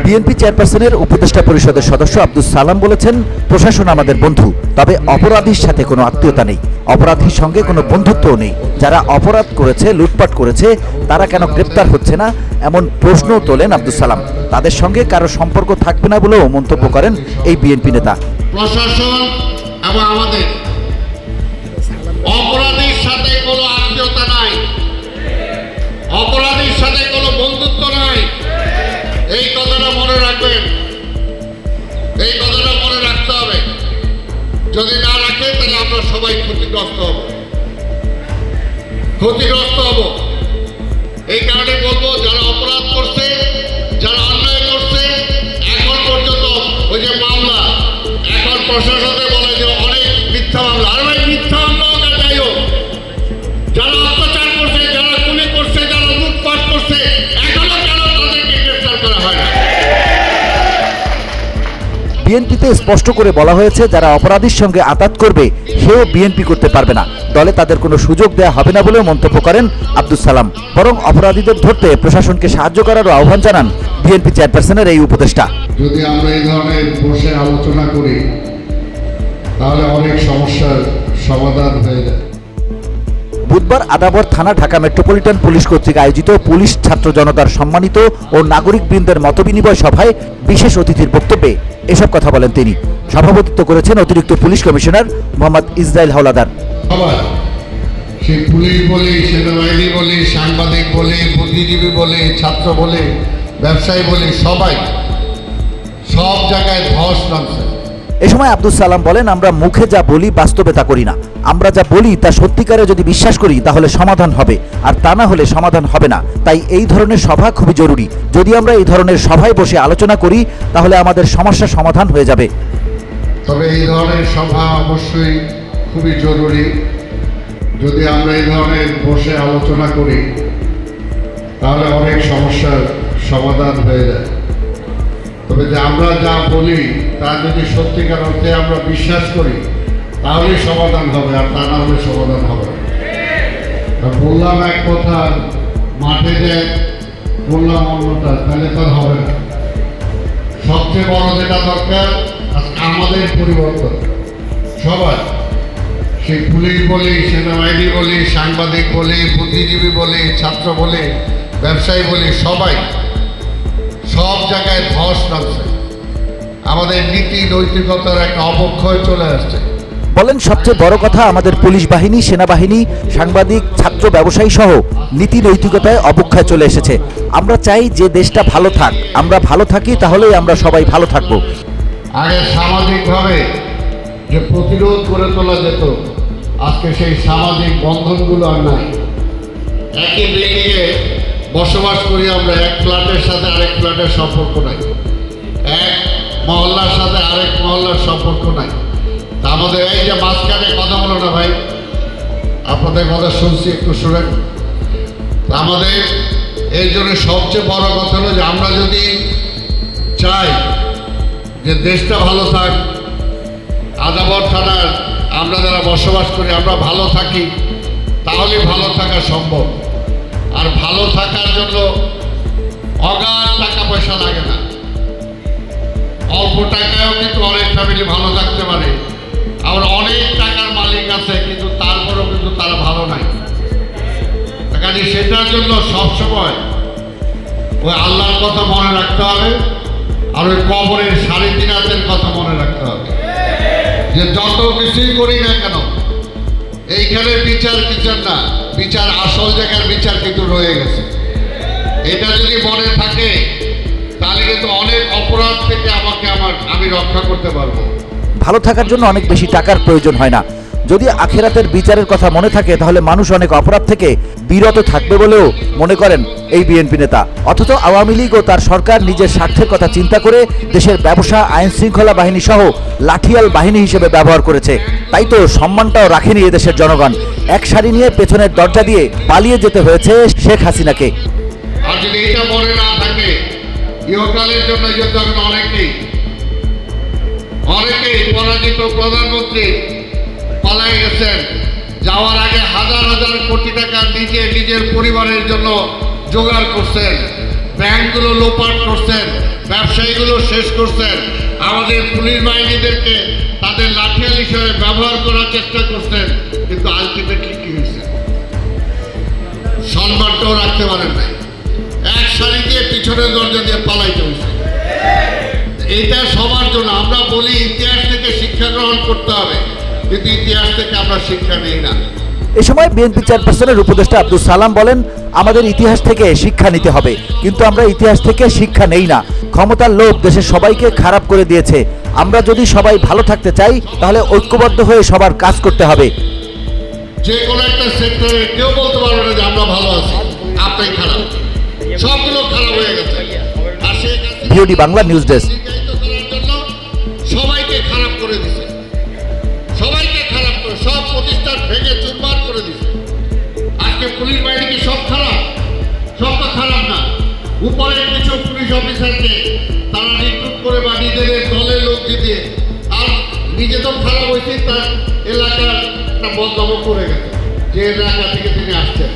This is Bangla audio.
বিএনপি চেয়ারপারসনের উপদেষ্টা পরিষদের সদস্য আব্দুস সালাম বলেছেন, প্রশাসন আমাদের বন্ধু, তবে অপরাধীর সাথে কোনো আত্মীয়তা নেই, অপরাধীর সঙ্গে কোনো বন্ধুত্বও নেই। যারা অপরাধ করেছে, লুটপাট করেছে, তারা কেন গ্রেপ্তার হচ্ছে না, এমন প্রশ্নও তোলেন আব্দুস সালাম। তাদের সঙ্গে কারো সম্পর্ক থাকবে না বলেও মন্তব্য করেন এই বিএনপি নেতা। প্রশাসন এবং আমাদের অপরাধীর সাথে কোনো আত্মীয়তা নাই, অপরাধীর সাথে কোনো বন্ধুত্ব নাই। এই কথাটা মনে রাখবেন, এই কথাটা মনে রাখতে হবে। যদি না রাখে তাহলে আমরা সবাই ক্ষতিগ্রস্ত হব, ক্ষতিগ্রস্ত হব। এই কারণে বলবো, যারা অপরাধ করছে, যারা অন্যায় করছে, এখন পর্যন্ত ওই যে মামলা, এখন প্রশাসনে বলে যে অনেক মিথ্যা মামলা। আর ভাই, মিথ্যা মামলা হোক আর যাই হোক, যারা অত্যাচার করছে, যারা গুলি করছে, যারা লুটপাট করছে, এখনো কেন তাদেরকে গ্রেফতার করা হয় না? বিএনপিতে স্পষ্ট করে বলা হয়েছে, যারা অপরাধীর সঙ্গে আঁতাত করবে সেও বিএনপি করতে পারবে না, দলে তাদের কোনো সুযোগ দেওয়া হবে না বলেও মন্তব্য করেন আব্দুস সালাম। বরং অপরাধীদের ধরতে প্রশাসনকে সাহায্য করারও আহ্বান জানান বিএনপি চেয়ারপারসনের এই উপদেষ্টা। যদি আমরা এই ধরনের বসে আলোচনা করি তাহলে অনেক সমস্যার সমাধান হয়ে যায়। বুধবার আদাবর থানা ঢাকা মেট্রোপলিটন পুলিশ কর্তৃক আয়োজিত পুলিশ ছাত্র জনতার সম্মানিত ও নাগরিকবৃন্দের মতবিনিময় সভায় বিশেষ অতিথির বক্তব্যে এসব কথা বলেন তিনি। সভাপতিত্ব করেছেন অতিরিক্ত পুলিশ কমিশনার মোহাম্মদ ইসরাইল হাওলাদার। সেই পুলিশ বলি, সেনাবাহিনী বলি, সাংবাদিক বলি, বুদ্ধিজীবী বলি, ছাত্র বলি, ব্যবসায়ী বলি, সবাই সব জায়গায় ধস নামছে। এ সময় আব্দুস সালাম বলেন, আমরা মুখে যা বলি বাস্তবে তা করি না। আমরা যা বলি তা সত্যিকারে যদি বিশ্বাস করি তাহলে সমাধান হবে, আর তা না হলে সমাধান হবে না। তাই এই ধরনের সভা খুবই জরুরি। যদি আমরা এই ধরনের সভায় বসে আলোচনা করি তাহলে আমাদের সমস্যা সমাধান হয়ে যাবে। তবে এই ধরনের সভা অবশ্যই খুবই জরুরি। যদি আমরা এই ধরনের বসে আলোচনা করি তাহলে অনেক সমস্যার সমাধান হয়ে যায়। তবে যে আমরা যা বলি তা যদি সত্যিকার অর্থে আমরা বিশ্বাস করি তাহলেই সমাধান হবে, আর তা না হলে সমাধান হবে না। বললাম এক কথা, মাঠে যে বললাম অন্যটা, তাহলে তো হবে না। সবচেয়ে বড় যেটা দরকার আমাদের পরিবর্তন। সবাই, সেই পুলিশ বলি, সেনাবাহিনী বলি, সাংবাদিক বলি, বুদ্ধিজীবী বলি, ছাত্র বলি, ব্যবসায়ী বলি, সবাই সব জায়গায় ধস নামছে। আমাদের নীতি নৈতিকতার একটা অবক্ষয় চলে আসছে। বলেন, সবচেয়ে বড় কথা আমাদের পুলিশ বাহিনী, সেনাবাহিনী, সাংবাদিক, ছাত্র, ব্যবসায়ী সহ নীতি নৈতিকতায় অবক্ষয় চলে এসেছে। আমরা চাই যে দেশটা ভালো থাক, আমরা ভালো থাকি তাহলেই আমরা সবাই ভালো থাকব। আগে সামাজিকভাবে যে প্রতিরোধ করে তোলা যেত, আজকে সেই সামাজিক বন্ধনগুলো আর নাই। একই বিল্ডিংয়ে বসবাস করি আমরা, এক ফ্ল্যাটের সাথে আরেক ফ্ল্যাটের সম্পর্ক নাই, এক মহল্লার সাথে আরেক মহল্লার সম্পর্ক নাই। তা আমাদের এই যে মাঝখানে কথা বলো না ভাই, আপনাদের কথা শুনছি, একটু শুনেন। আমাদের এই জন্য সবচেয়ে বড় কথা হলো যে আমরা যদি চাই যে দেশটা ভালো থাক, আদাবর থানার আমরা যারা বসবাস করি আমরা ভালো থাকি, তাহলে ভালো থাকা সম্ভব। আর ভালো থাকার জন্য অগাধ টাকা পয়সা লাগে না, অল্প টাকায়ও কিন্তু অনেক ফ্যামিলি ভালো থাকতে পারে। আবার অনেক টাকার মালিক আছে কিন্তু তারপরেও কিন্তু তারা ভালো নাই। কাজে সেটার জন্য সবসময় ওই আল্লাহর কথা মনে রাখতে হবে, আর ওই কবরের 3.5 হাতের কথা মনে রাখতে হবে। যে যত কিছুই করি না কেন, এইখানে বিচার না, বিচার আসল জায়গার বিচার কিন্তু রয়ে গেছে। এটা যদি মনে থাকে তাহলে কিন্তু অনেক অপরাধ থেকে আমি রক্ষা করতে পারবো। ভালো থাকার জন্য অনেক বেশি টাকার প্রয়োজন হয় না। যদি আখিরাতের বিচারের কথা মনে থাকে তাহলে মানুষ অনেক অপরাধ থেকে বিরত থাকবে বলেও মনে করেন এই বিএনপি নেতা। অথচ আওয়ামী লীগ ও তার সরকার নিজের স্বার্থের কথা চিন্তা করে দেশের ব্যবসা, আইন শৃঙ্খলা বাহিনী সহ লাঠিয়াল বাহিনী হিসেবে ব্যবহার করেছে। তাই তো সম্মানটাও রাখেনি এদেশের জনগণ। এক সারি নিয়ে পেছনের দরজা দিয়ে পালিয়ে যেতে হয়েছে শেখ হাসিনাকে। আর যদি এটা মনে না থাকে, ইহকালের জন্য অনেকেই পরাজিত প্রধানমন্ত্রী পালিয়ে গেছেন। যাওয়ার আগে হাজার হাজার কোটি টাকা নিজের পরিবারের জন্য জোগাড় করছেন, ব্যাংকগুলো লোপাট করছেন, ব্যবসায়ীগুলো শেষ করছেন, আমাদের পুলিশ বাহিনীদেরকে তাদের লাঠিয়াল হিসেবে ব্যবহার করার চেষ্টা করছেন, কিন্তু আলটিমেটলি কি হয়েছে? সম্মানটাও রাখতে পারেন নাই, এক সারি দিয়ে পিছনের দরজা দিয়ে পালাইতে হয়েছে। এইটা সবার জন্য। আমরা বলি ইতিহাস থেকে শিক্ষা গ্রহণ করতে হবে, কিন্তু ইতিহাস থেকে আমরা শিক্ষা নেই না। এ সময় বিএনপি চেয়ারপারসনের উপদেষ্টা আব্দুল সালাম বলেন, আমাদের ইতিহাস থেকে শিক্ষা নিতে হবে, কিন্তু আমরা ইতিহাস থেকে শিক্ষা নেই না। ক্ষমতার লোভ দেশের সবাইকে খারাপ করে দিয়েছে। আমরা যদি সবাই ভালো থাকতে চাই তাহলে ঐক্যবদ্ধ হয়ে সবার কাজ করতে হবে। যে কোনো একটা সেক্টরে কেউ বলতে পারবে না যে আমরা ভালো আছি, আপনি খারাপ। সবগুলো খারাপ হয়ে গেছে। আর সেই ভিওডি বাংলা নিউজ ডেস্ক। করার জন্য সবাইকে খারাপ করে দিছে, সবাইকে খারাপ করে সব প্রতিষ্ঠান ভেঙে চুরমার করে দিছে। আজকে পুলিশ বাহিনী কি সব খারাপ? সব তো খারাপ না। উপরের কিছু পুলিশ অফিসারকে তারা রিক্রুট করে বা নিজেদের দলের লোক দিয়ে, আর নিজে তো খারাপ হয়েছে, তার এলাকার একটা বদনাম করে গেছে যে এলাকা থেকে তিনি আসছেন।